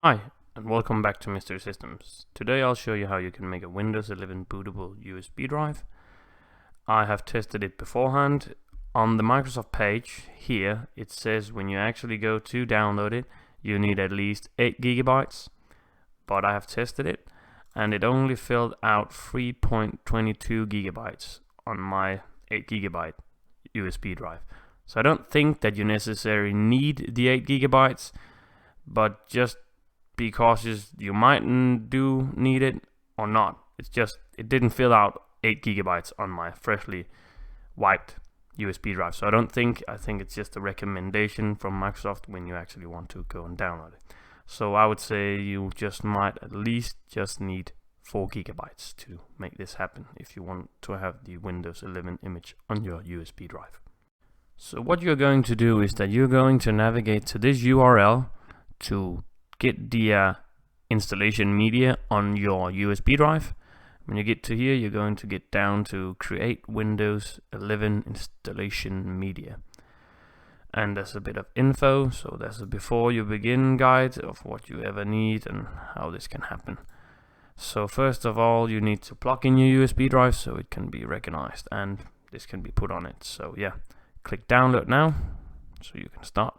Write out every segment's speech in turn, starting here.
Hi, and welcome back to Mystery Systems. Today I'll show you how you can make a Windows 11 bootable USB drive. I have tested it beforehand. On the Microsoft page here, it says when you actually go to download it, you need at least 8 gigabytes. But I have tested it, and it only filled out 3.22 gigabytes on my 8 gigabyte USB drive. So I don't think that you necessarily need the 8 gigabytes, but just be cautious, you might do need it or not. It didn't fill out 8 gigabytes on my freshly wiped USB drive. So I think it's just a recommendation from Microsoft when you actually want to go and download it. So I would say you just might at least just need 4 gigabytes to make this happen if you want to have the Windows 11 image on your USB drive. So what you're going to do is that you're going to navigate to this URL to get the installation media on your USB drive. When you get to here, you're going to get down to create Windows 11 installation media. And there's a bit of info, so there's a before you begin guide of what you ever need and how this can happen. So first of all, you need to plug in your USB drive so it can be recognized and this can be put on it. So yeah, click download now so you can start.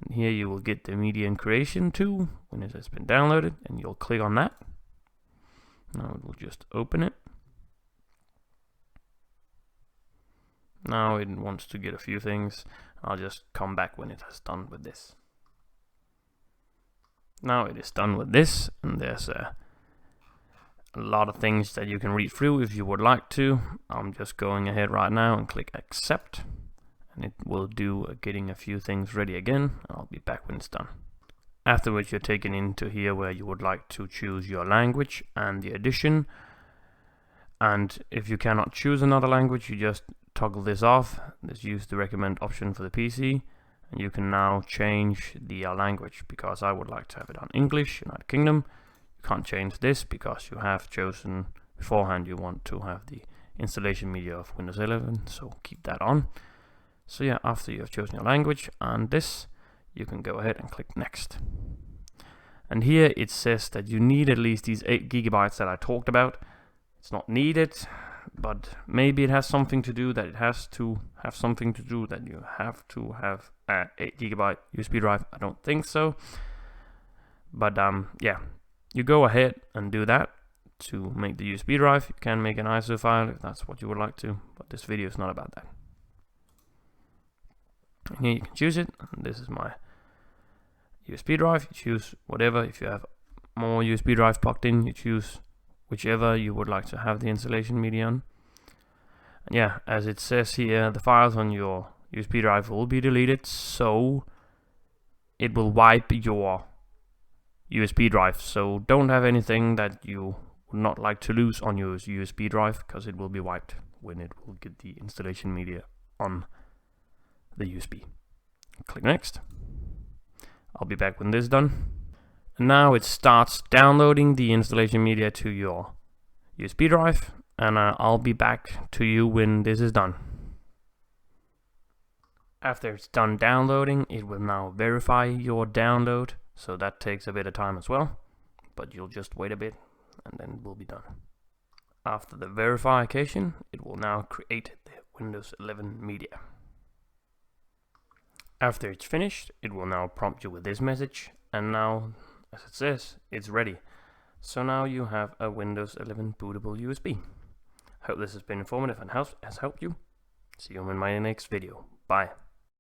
And here you will get the media and creation tool when it has been downloaded, and you'll click on that. Now it will just open it. Now it wants to get a few things. I'll just come back when it has done with this. Now it is done with this, and there's a lot of things that you can read through if you would like to. I'm just going ahead right now and click accept. And it will do getting a few things ready again. I'll be back when it's done. Afterwards, you're taken into here where you would like to choose your language and the edition. And if you cannot choose another language, you just toggle this off. Just use the recommend option for the PC, and you can now change the language, because I would like to have it on English, United Kingdom. You can't change this because you have chosen beforehand you want to have the installation media of Windows 11, so keep that on. So yeah, after you have chosen your language and this, you can go ahead and click next. And here it says that you need at least these 8 gigabytes that I talked about. It's not needed, but maybe it has something to do that it has to have something to do that you have to have an 8 gigabyte USB drive. I don't think so. But yeah, you go ahead and do that to make the USB drive. You can make an ISO file if that's what you would like to, but this video is not about that. And here you can choose it. This is my USB drive. You choose whatever. If you have more USB drives plugged in, you choose whichever you would like to have the installation media on. And yeah, as it says here, the files on your USB drive will be deleted, so it will wipe your USB drive. So don't have anything that you would not like to lose on your USB drive, because it will be wiped when it will get the installation media on the USB. Click next. I'll be back when this is done. And now it starts downloading the installation media to your USB drive, and I'll be back to you when this is done. After it's done downloading, it will now verify your download, so that takes a bit of time as well, but you'll just wait a bit and then it will be done. After the verification, it will now create the Windows 11 media. After it's finished, it will now prompt you with this message, and now, as it says, it's ready. So now you have a Windows 11 bootable USB. Hope this has been informative and has helped you. See you in my next video. Bye.